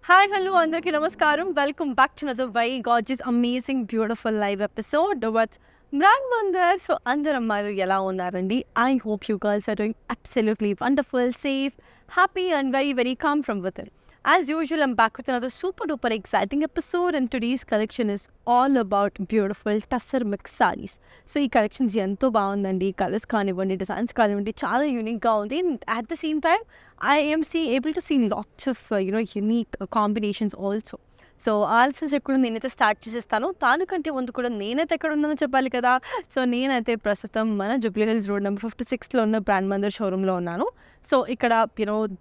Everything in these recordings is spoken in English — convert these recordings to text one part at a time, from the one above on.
Hi, hello, Andarki Namaskaram. Welcome back to another very gorgeous, amazing, beautiful live episode with Brand Mandar. So, Andarammaru Yela Unnarandi. I hope you girls are doing absolutely wonderful, safe, happy, and very, very calm from within. As usual, I'm back with another super duper exciting episode, and today's collection is all about beautiful Tussar mix sarees. So, ఈ collections ఎంతో బాగుందండి. Colours కానివ్వండి, designs కానివ్వండి, చాలా యూనిక్గా ఉంది. At the same time I am able to see lots of unique combinations also. So also కూడా నేనైతే స్టార్ట్ చేసేస్తాను. దానికంటే ముందు కూడా నేనైతే ఎక్కడ ఉన్నానో చెప్పాలి కదా. సో నేనైతే ప్రస్తుతం మన జూబ్లీ హిల్స్ రోడ్ నెంబర్ 56లో ఉన్న బ్రాండ్ మందిర్ షోరూంలో ఉన్నాను. సో ఇక్కడ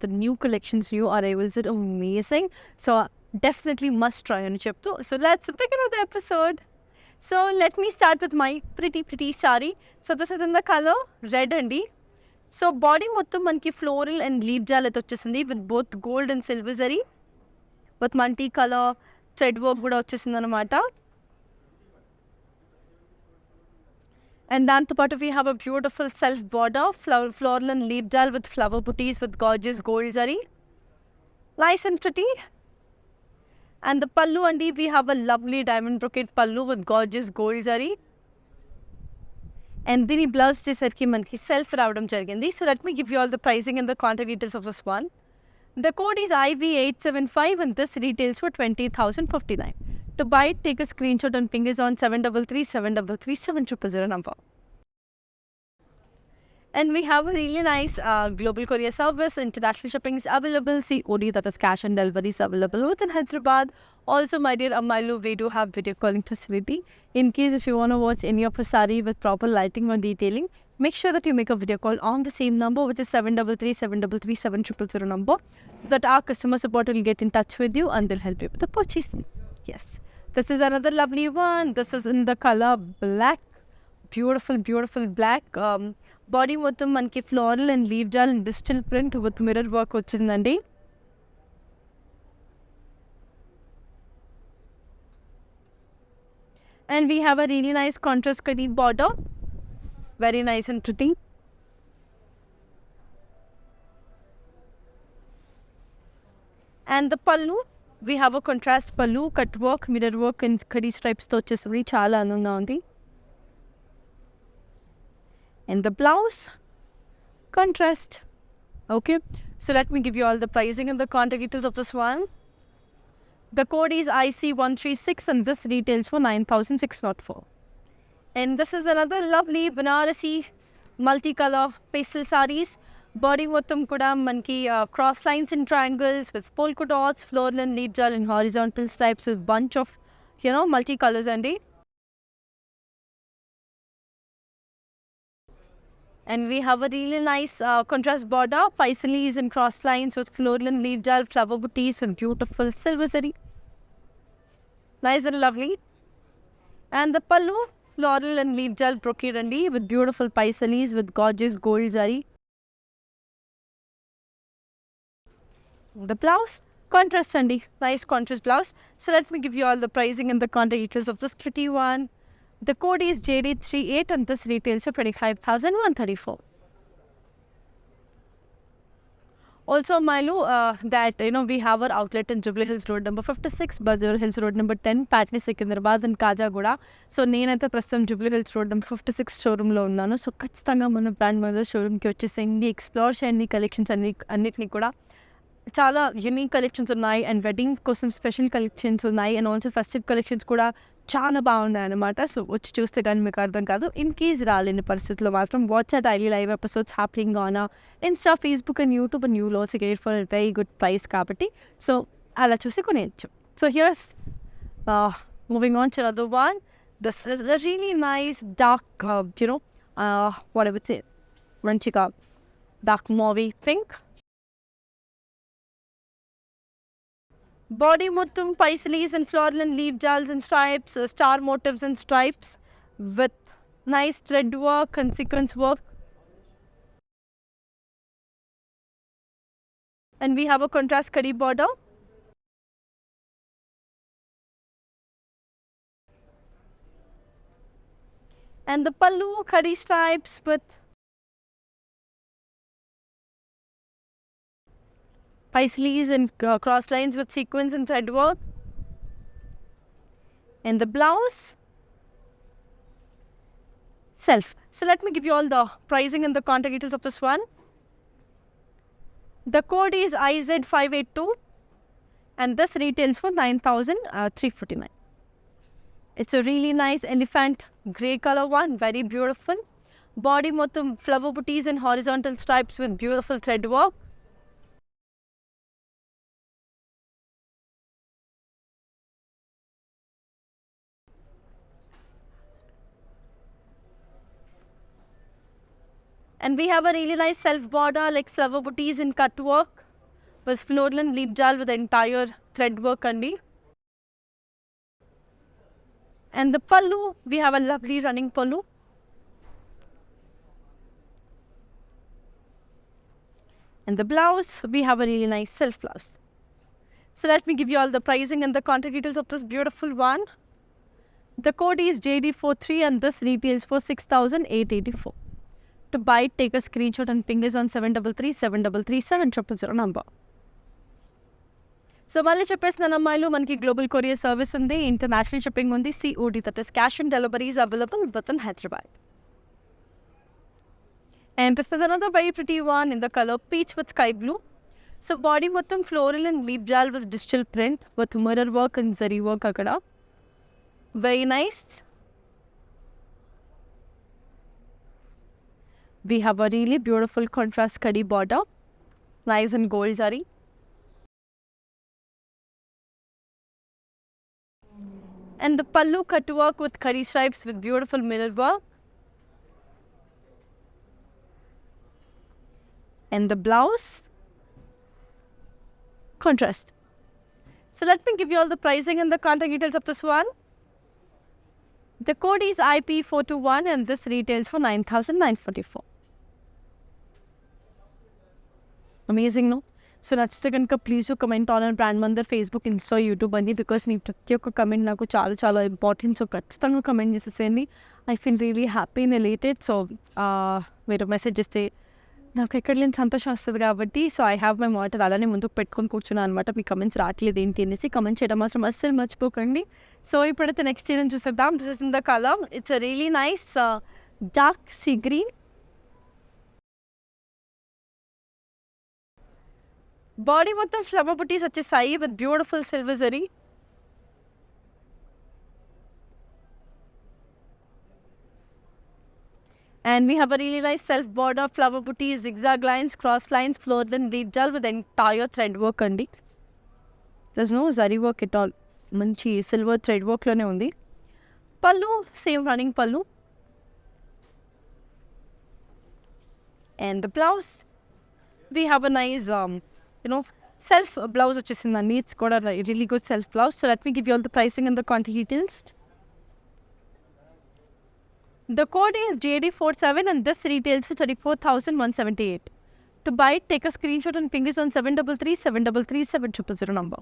the new collections, new arrivals are amazing. So definitely must try అని చెప్తూ so let's begin with the episode. So let me start with my pretty sari. So this is in the colour red అండి. So body మొత్తం మనకి floral and leaf జాల్ అయితే వచ్చేసింది with both gold and silver zari with multi colour thread work కూడా వచ్చేసింది అనమాట. And దాంతోపాటు we have a beautiful self border floral and leaf జాల్ విత్ ఫ్లవర్ బుటీస్ with gorgeous gold zari, nice and pretty. And the pallu అండి, we have a lovely diamond brocade pallu with gorgeous gold zari. And దీని blouse వచ్చేసరికి మనకి self రావడం జరిగింది. So let me give you all the pricing and the contact details of this one. The code is IV875 and this retails for 20,059. To buy it, take a screenshot and ping us on 733-733-7000 number. And we have a really nice global courier service. International shipping is available. COD, that is cash and delivery, is available within Hyderabad. Also, my dear Amalu, we do have video calling facility. In case if you want to watch any of a saree with proper lighting or detailing, make sure that you make a video call on the same number, which is 733-733-7000 number, so that our customer support will get in touch with you and they'll help you with the purchase. Yes, this is another lovely one. This is in the color black. Beautiful, beautiful black. Body మొత్తం మనకి floral and leaf జాల్ and digital print with mirror work వచ్చిందండి. And we have a really nice contrast curry border, very nice and pretty. And the pallu, we have a contrast pallu, cut work, mirror work and curry stripes తో వచ్చేసి చాలా అందంగా ఉంది. And the blouse, contrast. Okay, so let me give you all the pricing and the contact details of this one. The code is IC136 and this retails for 9,604. And this is another lovely Banarasi multicolor pastel sarees. Body మొత్తం కూడా మనకి cross lines and triangles with polka dots, floral and leaf gel and horizontal stripes with bunch of multicolors అండి. And we have a really nice contrast border, paisalis and cross lines with floral and leaf gel, flower booties and beautiful silver zari. Nice and lovely. And the pallu, floral and leaf gel brocade andi with beautiful paisalis with gorgeous gold zari. The blouse, contrast andi, nice contrast blouse. So let me give you all the pricing and the contact details of this pretty one. The code is JD38 and this retails for 25,134. Also, Milu, that we have our outlet in Jubilee Hills Road number 56, Bajar Hills Road number 10, Patni Secunderabad and Kajagoda. So నేనైతే ప్రస్తుతం Jubilee Hills Road number 56 షోరూంలో ఉన్నాను. So ఖచ్చితంగా మన brand Mandir షోరూమ్కి వచ్చేసేయండి, explore చేయండి. Collections అన్నిటినీ కూడా చాలా యూనిక్ కలెక్షన్స్ ఉన్నాయి అండ్ వెడ్డింగ్ కోసం స్పెషల్ కలెక్షన్స్ ఉన్నాయి అండ్ ఆల్సో ఫెస్టివ్ కలెక్షన్స్ కూడా చాలా బాగున్నాయి అనమాట. సో వచ్చి చూస్తే కానీ మీకు అర్థం కాదు. ఇన్ కేస్ రాలేని పరిస్థితుల్లో మాత్రం watch a daily live episodes happening on Insta, Facebook and YouTube and you lots get for very good price కాబట్టి సో అలా చూసి కొనేయచ్చు. So here's moving on to another one. This is a really nice dark what I would say మంచిగా dark mauve pink. Body mottum paisalis and floral and leaf jals and stripes, star motifs and stripes with nice thread work and sequence work. And we have a contrast curry border. And the pallu curry stripes with high sleeves and cross lines with sequins and thread work. And the blouse, self. So let me give you all the pricing and the contact details of this one. The code is IZ582 and this retails for 9,349. It's a really nice elephant grey color one, very beautiful. Body mottum flower booties and horizontal stripes with beautiful thread work. And we have a really nice self border like flower booties in cut work with floral and leaf jal with the entire thread work kandi. And the pallu, we have a lovely running pallu. And the blouse, we have a really nice self blouse. So let me give you all the pricing and the contact details of this beautiful one. The code is JD43 and this retails for 6,884. To buy it, take a screenshot and ping us on 733-733-700 number. So మళ్ళీ చెప్పేసిన అమ్మాయిలు మనకి global courier service ఉంది, international shipping ఉంది, COD, that is cash on delivery is available within Hyderabad. And this is another very pretty one in the color peach with sky blue. So body మొత్తం floral and leaf jal with digital print with mirror work and zari work అక్కడ. Very nice. We have a really beautiful contrast kadi border, nice and gold zari. And the pallu cut work with curry stripes with beautiful mirror work. And the blouse, contrast. So let me give you all the pricing and the contact details of this one. The code is IP421 and this retails for 9,944. Amazing, no? So నచ్చితే కనుక please comment on brand Mandar Facebook, Insta, YouTube అని, because మీ ప్రతి ఒక్క comment నాకు చాలా చాలా important. So ఖచ్చితంగా కమెంట్ చేసేసేయండి. I feel really happy and elated. So మీరు మెసేజ్ చేస్తే నాకు ఎక్కడ లేని సంతోషం వస్తుంది కాబట్టి, so I have my matter అలానే ముందుకు పెట్టుకొని కూర్చున్నాను అనమాట. మీ కమెంట్స్ రావట్లేదు ఏంటి అనేసి కమెంట్ చేయడం మాత్రం అస్సలు మర్చిపోకండి. సో ఇప్పుడైతే నెక్స్ట్ ఏదైనా చూసేద్దాం. This is in the colour, it's a really nice dark sea green. Body మొత్తం ఫ్లవర్ బుటీస్ వచ్చేసాయి with beautiful silver zari. And we have a really nice self border, flower booties, zigzag lines, cross lines, floral and leaf jal with entire thread work andi. There's no zari work at all. Manchi silver thread work lone undi. Pallu, same running pallu. And the blouse, we have a nice self blouse వచ్చేసిందండి. It's got a really good self blouse. So let me give you all the pricing and the quantity details. The code is JD47 and this retails for 34,178. To buy it, take a screenshot and ping us on 733-733-700 number.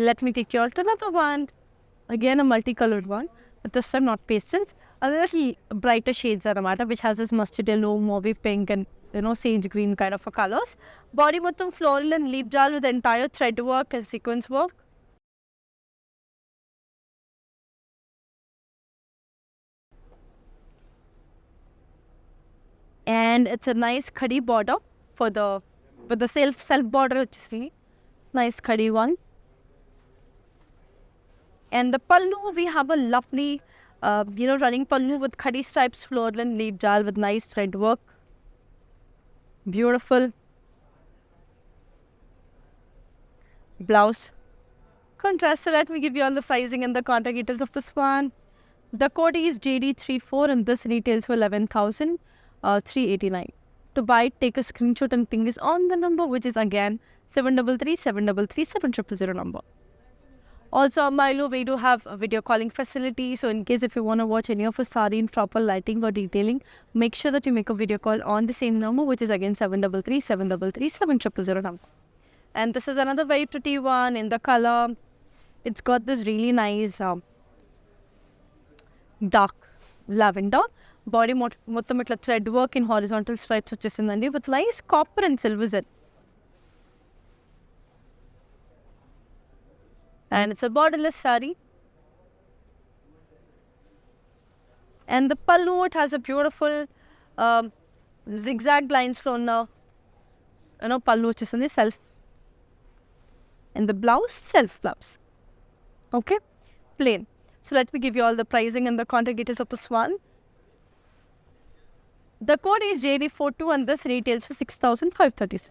Let me take you all to another one. Again a multicolored one, but this time not pastels. A little brighter shades aramata, which has this mustard yellow, mauve pink and sage green kind of a colors. Body mottum floral and leaf jal with entire thread work and sequence work. And it's a nice khadi border for the self border, which is really nice khadi one. And the pallu, we have a lovely running pallu with khadi stripes, floral and leaf jal with nice thread work. Beautiful. Blouse, contrast. So let me give you all the pricing and the contact details of this one. The code is JD34 and this retails for 11,389. To buy it, take a screenshot and ping us on the number, which is again 733-733-700 number. Also, Milo, we do have a video calling facility. So in case if you want to watch any of our saree in proper lighting or detailing, make sure that you make a video call on the same number, which is again 733-733-700 number. And this is another very pretty one in the color. It's got this really nice dark lavender body మొత్తం ఇట్లా thread work in horizontal stripes వచ్చేసిందండి with nice copper and silver జెడ్. And it's a borderless saree. And the pallu, it has a beautiful zigzag lines from pallu which is in the self. And the blouse, self blouse. Okay, plain. So let me give you all the pricing and the contact details of this one. The code is JD42 and this retails for 6,536.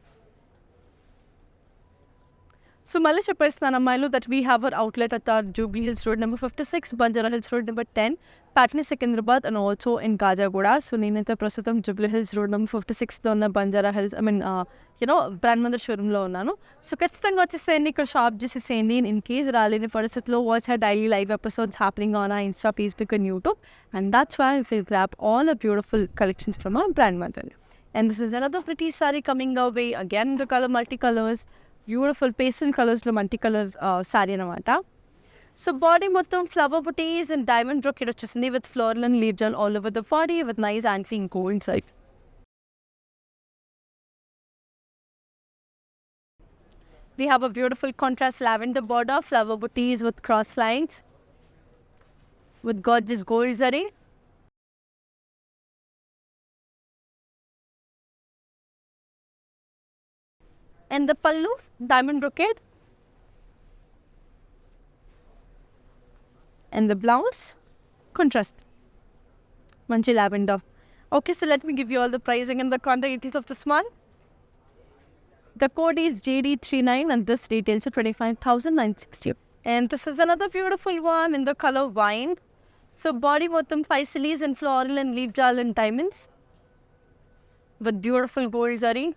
So మళ్ళీ చెప్పేస్తున్నాను అమ్మాయిలు that we have our outlet at our Jubilee Hills Road number 56, Banjara Hills Road number 10, Patni Secunderabad and also in Kajagooda. So నేనైతే ప్రస్తుతం Jubilee Hills Road number 56లో ఉన్న Banjara hills brand Mandar షోరూంలో ఉన్నాను. So ఖచ్చితంగా వచ్చేసేయండి, ఇక్కడ షాప్ చేసేసేయండి. ఇన్ కేస్ రాలేని పరిస్థితిలో watch her daily live episodes happening on our Insta, Facebook and YouTube, and that's why we will grab all the beautiful collections from our brand mother. And this is another pretty saree coming our way, again the color multicolors, beautiful pastel కలర్స్లో multi colour sari అనమాట. So body మొత్తం flower బుటీస్ and diamond brocade వచ్చేసింది with floral and leaf జెల్ all over the body with nice యాంక్లింగ్ gold side. We have a beautiful contrast lavender border, flower booties with cross lines with gorgeous gold zari. And the pallu, diamond brocade. And the blouse, contrast. Manchi lavender. Okay, so let me give you all the pricing and the contact details of this one. The code is JD39 and this retails for 25,960. And this is another beautiful one in the color wine. So body bottom paisalis and floral and leaf jal and diamonds with beautiful gold zari.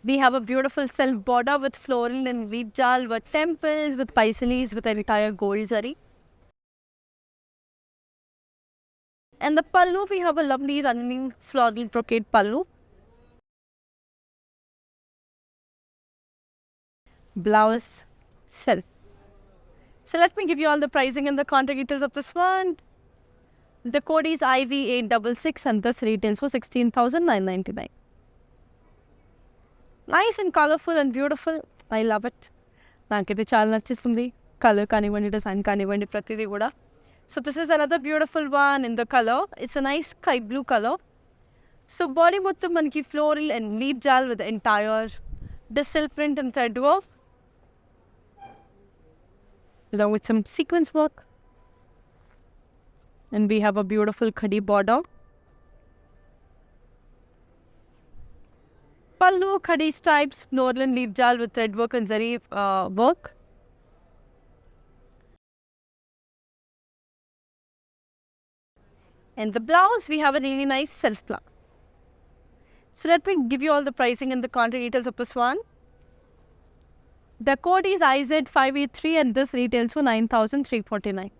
We have a beautiful self border with floral and leaf jal with temples, with paisalis, with an entire gold zari. And the pallu, we have a lovely running floral brocade pallu. Blouse, self. So let me give you all the pricing and the contact details of this one. The code is IV866 and this retails for 16,999. Nice and colorful and beautiful. I love it. నాకైతే చాలా నచ్చేస్తుంది. Colour కానివ్వండి, design కానివ్వండి, ప్రతిదీ కూడా. So this is another beautiful one in the color. It's a nice sky blue color. So body మొత్తం మనకి floral and leaf jal with the entire digital print and thread work, along with some sequence work. And we have a beautiful khadi border. Pallu, khadi stripes, floral and leaf jal with thread work and zari work. And the blouse, we have a really nice self blouse. So let me give you all the pricing and the contact details of this one. The code is IZ583 and this retails for 9,349.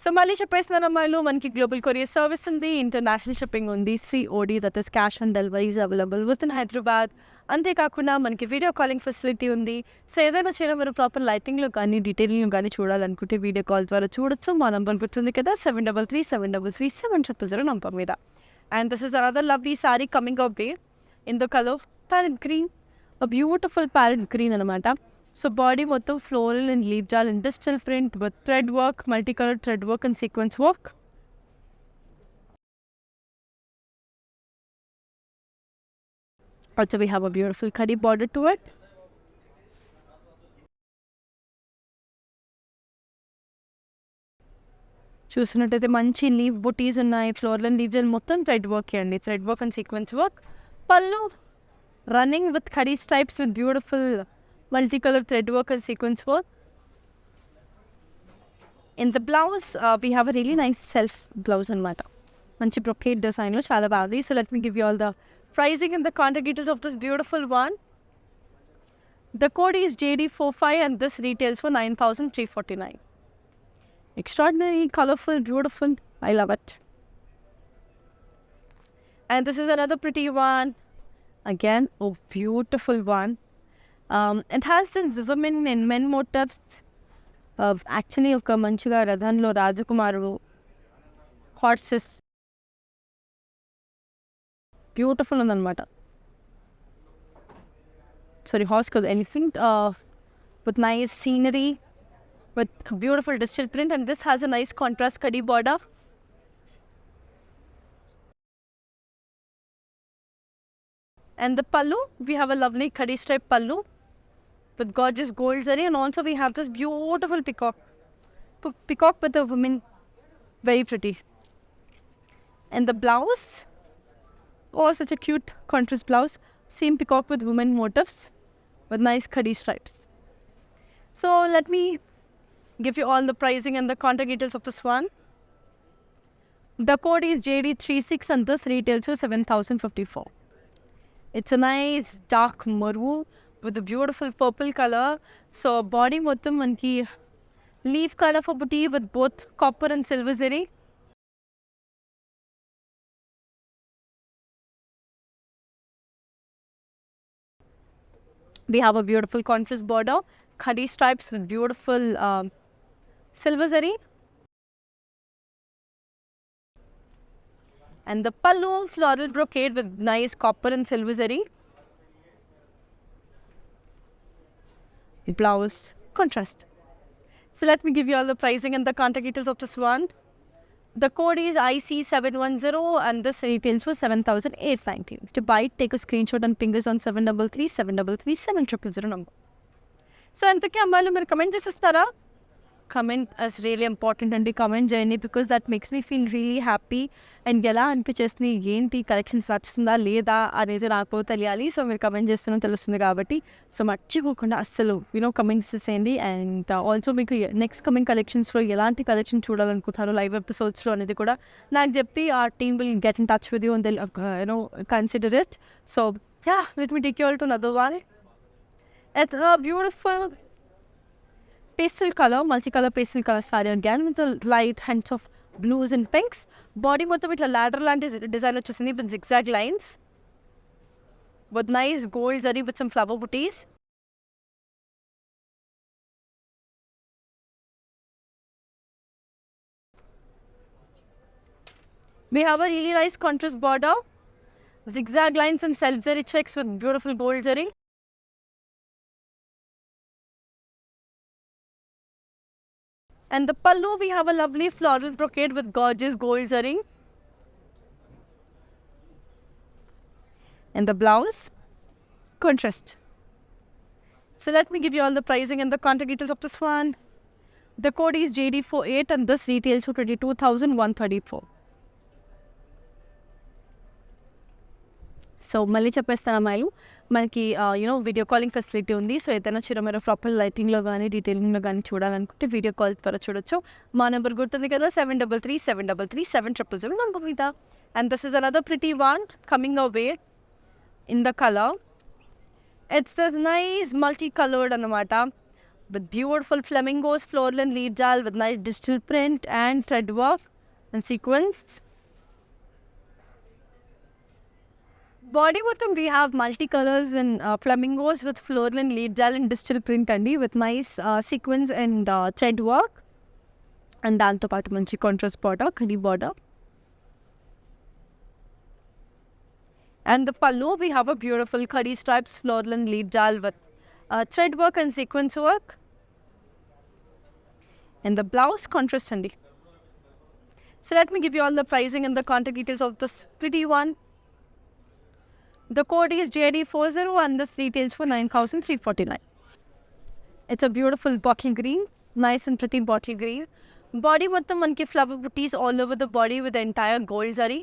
So మళ్ళీ చెప్పేస్తున్నాను అమ్మాయిలు, మనకి global courier service ఉంది, international shipping ఉంది, COD that is cash on deliveries available with in Hyderabad. అంతేకాకుండా మనకి video calling facility ఉంది. So ఏదైనా చేయడం మీరు ప్రాపర్ లైటింగ్లో కానీ డీటెయిలింగ్లో కానీ చూడాలనుకుంటే వీడియో కాల్ ద్వారా చూడొచ్చు. మా నంబర్ గుర్తుంది కదా, 7337337000 నంబర్ మీద. And this is another lovely sari coming up way in the colour parrot green, a beautiful parrot green అనమాట. సో బాడీ మొత్తం ఫ్లోరల్ అండ్ లీవ్ జాల్ and digital print with thread work, multi colour thread work and sequence work. Also we have a beautiful khadi border to it. చూసినట్టయితే మంచి leave బుటీస్ ఉన్నాయి, floral and leaf జాల్ మొత్తం thread work అండి, thread work and sequence work. పల్లు running with khadi stripes with beautiful multicolor thread work and sequence work. In the blouse, we have a really nice self blouse anamata. Manchi brocade design lo chala bagundi. So let me give you all the pricing and the contact details of this beautiful one. The code is JD45 and this retails for 9,349. Extraordinary, colorful, beautiful. I love it. And this is another pretty one. Again, a beautiful one. It has this women and men motifs actually ఒక మంచిగా రథంలో రాజకుమారుడు horses beautiful ఉందన్నమాట. Sorry horse కాదు, elephant with nice scenery, with beautiful digital print, and this has a nice contrast kadi border. And the pallu, we have a lovely kadi stripe pallu with gorgeous gold zari, and also we have this beautiful peacock. Peacock with the woman, very pretty. And the blouse, oh such a cute contrast blouse, same peacock with women motifs with nice kadi stripes. So let me give you all the pricing and the contact details of this one. The code is JD36 and this retails for 7,054. It's a nice dark maroon with a beautiful purple color. So body mottham manki leaf color for booty with both copper and silver zari. We have a beautiful contrast border, khadi stripes with beautiful silver zari. And the pallu floral brocade with nice copper and silver zari. Blouse contrast. So let me give you all the pricing and the contact details of this one. The code is IC710 and this retails for 7,890. To buy it, take a screenshot and ping us on 733-733-7000 number. So ఎంతకీ అమ్మాయిలు మీరు comment చేసేస్తారా? Comment is really important అండి. Comment చేయండి because that makes me feel really happy. And ఎలా అనిపించేస్తుంది, ఏంటి collections నచ్చుతుందా లేదా అనేది నాకు తెలియాలి. సో మీరు కమెంట్ చేస్తున్నా తెలుస్తుంది కాబట్టి సో మర్చిపోకుండా అస్సలు కమెంట్స్ చేసేయండి. అండ్ ఆల్సో మీకు నెక్స్ట్ కమింగ్ కలెక్షన్స్లో ఎలాంటి కలెక్షన్ చూడాలనుకుంటారో లైవ్ ఎపిసోడ్స్లో అనేది కూడా నాకు చెప్తే ఆ team will get in touch with you and consider it. So yeah, let me take you all to another one. It's a beautiful pastel color, multicolor pastel color saree again with the light hints of blues and pinks. Body మొత్తం ఇట్లా ladder లాంటి design వచ్చేసింది with zigzag lines with nice gold zari with some flower booties. We have a really nice contrast border, zigzag lines and self zari checks with beautiful gold zari. And the pallu, we have a lovely floral brocade with gorgeous gold zari. And the blouse, contrast. So let me give you all the pricing and the contact details of this one. The code is JD48 and this retails for 22,134. So మళ్ళీ చెప్పేస్తాను అమ్మాయిలు, మనకి video calling facility ఉంది. So ఏదైనా చిరమర proper లైటింగ్లో కానీ డీటెయిలింగ్లో కానీ చూడాలనుకుంటే video call ద్వారా చూడొచ్చు. మా నెంబర్ గుర్తుంది కదా, 733-733-7000 నంబర్ మీద. And this is another pretty one coming away in the colour. It's this nice multi coloured అనమాట with beautiful flamingos, floral and leaf jal with nice digital print and thread work and sequins. Body bottom we have multicolors and flamingos with floral and leaf jal and digital print andi with nice sequins and thread work. And danto paatu manchi contrast border, khadi border. And the pallu we have a beautiful khadi stripes, floral and leaf jal with thread work and sequence work. And the blouse contrast andi. So let me give you all the pricing and the contact details of this pretty one. The code is JD40 and this retails for 9,349. It's a beautiful bottle green, nice and pretty bottle green. Body mottham manki flower booties all over the body with the entire gold zari.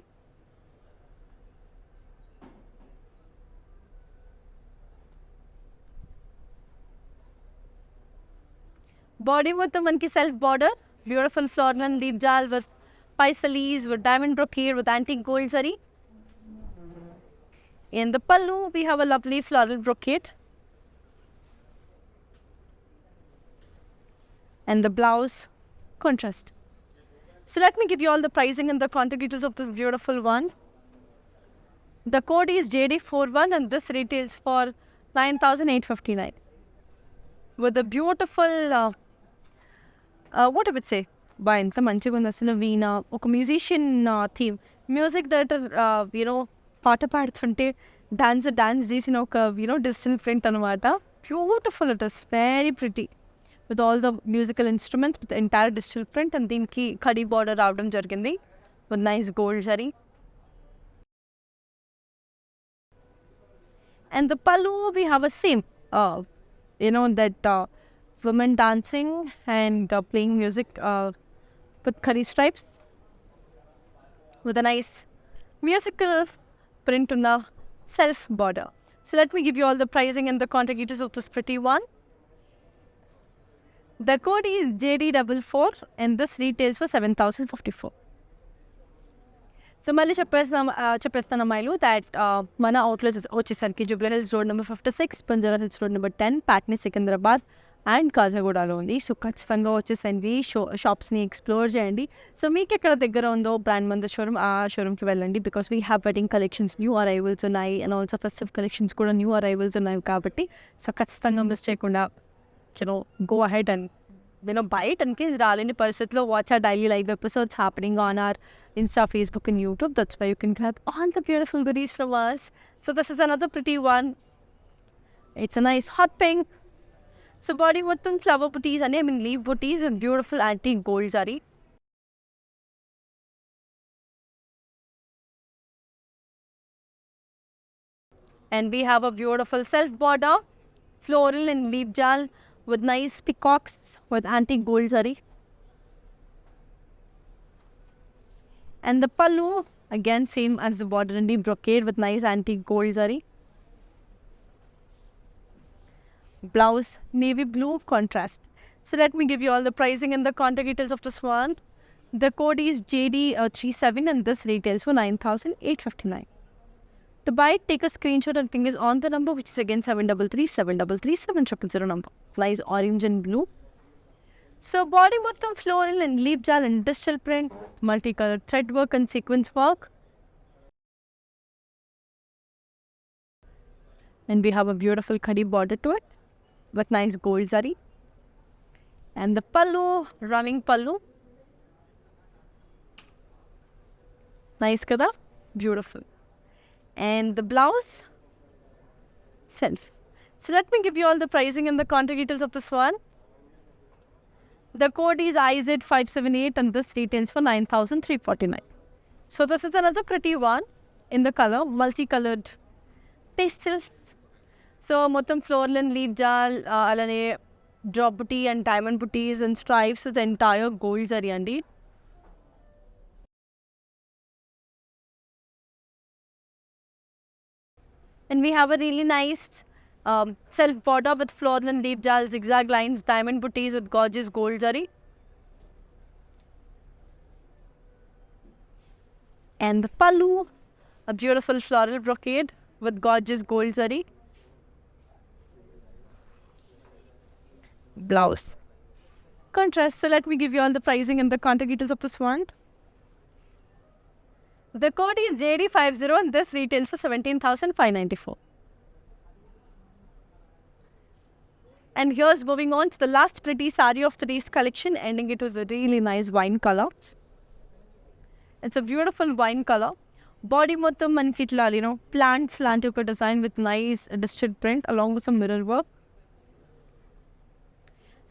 Body mottham manki self border, beautiful floral and leaf jal with paisalis, with diamond brocade, with antique gold zari. In the pallu, we have a lovely floral brocade. And the blouse, contrast. So let me give you all the pricing and the contact details of this beautiful one. The code is JD41 and this retails for 9,859. With a beautiful what ever say బా ఎంత మంచిగా ఉంది అసలు వీణ ఒక musician theme music director you know పాట పాడుతుంటే dance చేసిన ఒక యూనో డిజిటల్ ప్రింట్ అనమాట beautiful it is very pretty with all the musical instruments with entire digital print and దీనికి కడీ బార్డర్ రావడం జరిగింది with nice gold zari. And the pallu, we have a same, that women dancing and playing music with curry stripes with a nice musical print on the self border. So let me give you all the pricing and the contact details of this pretty one. The code is JD44 and this retails for 7,054. So మళ్ళీ చెప్పేస్తాను అమ్మాయిలు that మన outlet వచ్చేసరికి Jubilee Hills road number 56, Banjara Hills road number 10, Patny Secunderabad and కాజాగూడలో ఉంది. So ఖచ్చితంగా వచ్చేసండి షాప్స్ని explore చేయండి. సో మీకు ఎక్కడ దగ్గర ఉందో బ్రాండ్ మందర్ షోరూమ్ ఆ షోరూమ్కి వెళ్ళండి because we have wedding collections new arrivals ఉన్నాయి అండ్ ఆల్సో ఫెస్టివ్ కలెక్షన్స్ కూడా న్యూ అరైవల్స్ ఉన్నాయి కాబట్టి సో ఖచ్చితంగా మిస్ చేయకుండా go ahead and buy it in case రాలేని పరిస్థితిలో watch our daily live episodes happening on our Insta, Facebook and YouTube. That's why you can grab all the beautiful goodies from us. So this is another pretty one. It's a nice hot pink. So body మొత్తం flower booties and leaf booties with beautiful antique gold zari. And we have a beautiful self border floral and leaf jal with nice peacocks with antique gold zari. And the pallu, again same as the border and brocade with nice antique gold zari. Blouse, navy blue contrast. So let me give you all the pricing and the contact details of this one. The code is JD37 and this retails for 9,859. To buy it, take a screenshot and ping us on the number which is again 733-733-7000 number. Nice orange and blue. So body bottom floral and leaf jal and digital print, multicolored thread work and sequence work. And we have a beautiful khadi border to it with nice gold zari. And the pallu, running pallu. Nice kada, beautiful. And the blouse, self. So let me give you all the pricing and the contact details of this one. The code is IZ578 and this retails for 9,349. So this is another pretty one in the color, multicolored pastels. So మొత్తం floral and leaf jal, alane drop booty and diamond booties and stripes with the entire gold zari andi. And we have a really nice self border with floral and leaf jal, zigzag lines, diamond booties with gorgeous gold zari. And the pallu, a beautiful floral brocade with gorgeous gold zari. Blouse. Contrast. So let me give you all the pricing and the contact details of this one. The code is JD50 and this retails for 17,594. And here's moving on to the last pretty saree of today's collection, ending it with a really nice wine color. It's a beautiful wine color. Body మొత్తం మనకి ఇట్లా plants లాంటి ఒక design with nice digital print along with some mirror work.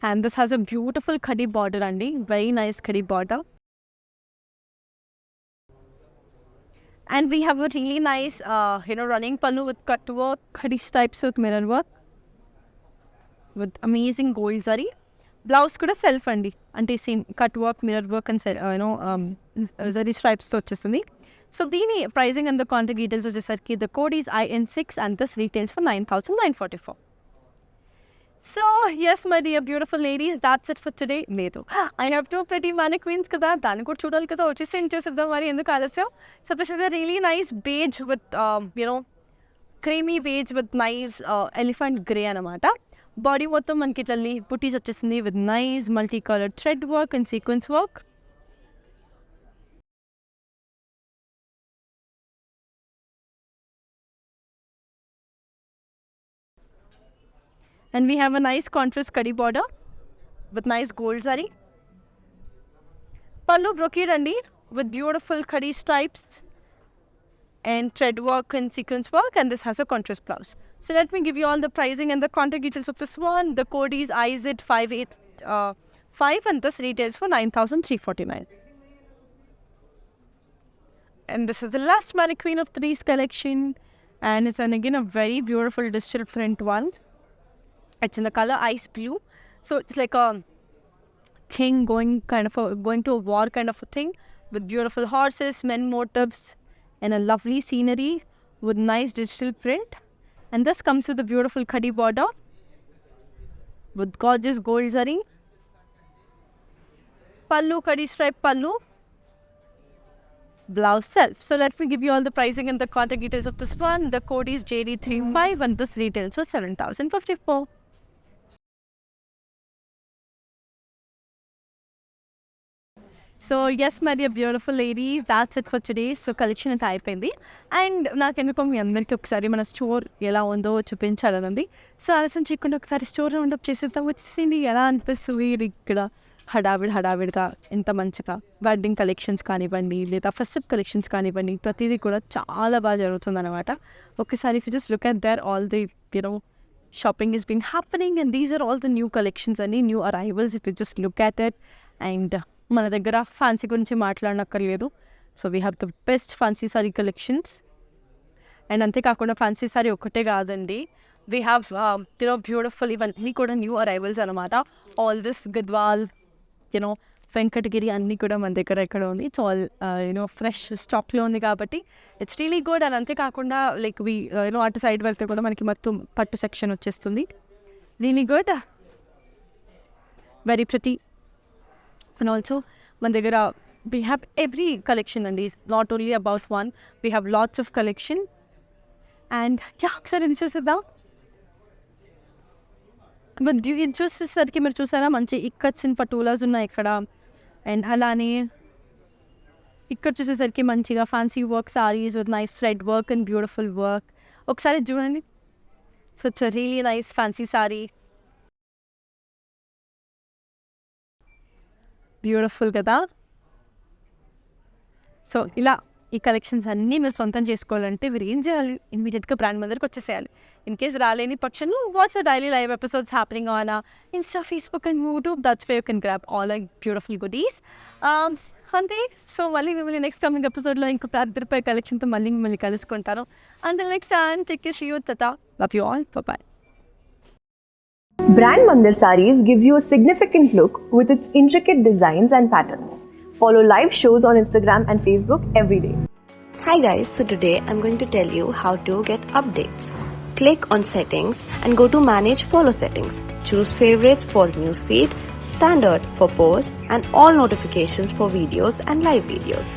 And this has a beautiful khadi border andi, very nice khadi border. And we have a really nice, running pallu with cut work, khadi stripes with mirror work, with amazing gold zari. Blouse kuda self andi, ante same cut work, mirror work and zari stripes to vachesindi. So dini pricing and the contact details vachesariki the code is IN6 and this retails for 9,944. So yes, my dear beautiful ladies, that's it for today. Ledu, I have two pretty mannequins kada, dani kuda chudali kada, vachesi enchesidam mari enduku alasya. So this is a really nice beige with creamy beige with nice elephant grey anamata. Body మొత్తం మనకి ఇట్లా leaf బుటీస్ వచ్చేసింది with nice multicolored thread work and sequence work. And we have a nice contrast curry border with nice gold zari. Pallu brocade andi with beautiful khadi stripes and thread work and sequence work, and this has a contrast blouse. So let me give you all the pricing and the contact details of this one. The code is IZ585 and this retails for 9,349. And this is the last mannequin of today's collection, and it's again a very beautiful digital print one. It's in the color ice blue, so it's like a king going to a war kind of a thing, with beautiful horses, men motifs, and a lovely scenery with nice digital print. And this comes with a beautiful khadi border with gorgeous gold zari. Pallu, khadi stripe pallu, blouse self. So let me give you all the pricing and the contact details of this one. The code is JD35 and this retails for 7,054. So yes my dear beautiful ladies, that's it for today. So collection అయితే అయిపోయింది. And నాకు ఎందుకో మీ అందరికీ ఒకసారి మన store ఎలా ఉందో చూపించాలనుంది. So ఆలస్యం చేయకుండా ఒకసారి స్టోర్ రౌండప్ చేసేద్దాం. వచ్చేసింది ఎలా అనిపిస్తుంది ఇక్కడ హడావిడిగా ఎంత మంచిగా వెడ్డింగ్ కలెక్షన్స్ కానివ్వండి, లేదా ఫెస్టివ్ కలెక్షన్స్ కానివ్వండి, ప్రతిదీ కూడా చాలా బాగా జరుగుతుంది అనమాట. ఒకసారి if you just look at there all the shopping is been happening, and these are all the new collections అండి, new arrivals. If you just look at it, and మన దగ్గర ఫ్యాన్సీ గురించి మాట్లాడనక్కర్లేదు. So we have the best fancy sari collections. And అంతేకాకుండా fancy sari ఒక్కటే కాదండి, we have beautiful, ఇవన్నీ కూడా న్యూ అరైవల్స్ అనమాట. ఆల్ దిస్ గద్వాల్, వెంకటగిరి అన్నీ కూడా మన దగ్గర ఎక్కడ ఉంది. ఇట్స్ ఆల్ ఫ్రెష్ స్టాక్లో ఉంది కాబట్టి ఇట్స్ రియలీ గుడ్. అండ్ అంతేకాకుండా లైక్ అటు సైడ్ వెళ్తే కూడా మనకి మొత్తం పట్టు సెక్షన్ వచ్చేస్తుంది. Really good, very pretty. And also మన దగ్గర we have every collection అండి, not only about one, we have lots of collection. And ఒకసారి ఇది చూసేద్దాం. ఇది చూసేసరికి మీరు చూసారా, మంచి ఇక్కత్స్ ఇన్ పటోలాస్ ఉన్నాయి ఇక్కడ. అండ్ అలానే ఇక్కడ చూసేసరికి మంచిగా fancy work saris with nice thread work and beautiful work. ఒకసారి చూడండి. So it's really nice fancy sorry, beautiful కదా. సో ఇలా ఈ కలెక్షన్స్ అన్నీ మీరు సొంతం చేసుకోవాలంటే మీరు ఏం చేయాలి, ఇమీడియట్గా బ్రాండ్ మందరికి వచ్చేసేయాలి. ఇన్ కేస్ రాలేని పక్షంలో watch daily live episodes happening on Insta, Facebook and YouTube. That's way you can grab all beautiful goodies. అంతే. సో మళ్ళీ మిమ్మల్ని నెక్స్ట్ కమింగ్ ఎపిసోడ్లో ఇంకా అద్దరిపై కలెక్షన్తో మళ్ళీ మిమ్మల్ని కలుసుకుంటాను. Until next time, take care, see you, tata, love you all, bye. Brand Mandir Sarees gives you a significant look with its intricate designs and patterns. Follow live shows on Instagram and Facebook every day. Hi guys, so today I'm going to tell you how to get updates. Click on settings and go to manage follow settings. Choose favorites for newsfeed, standard for posts, and all notifications for videos and live videos.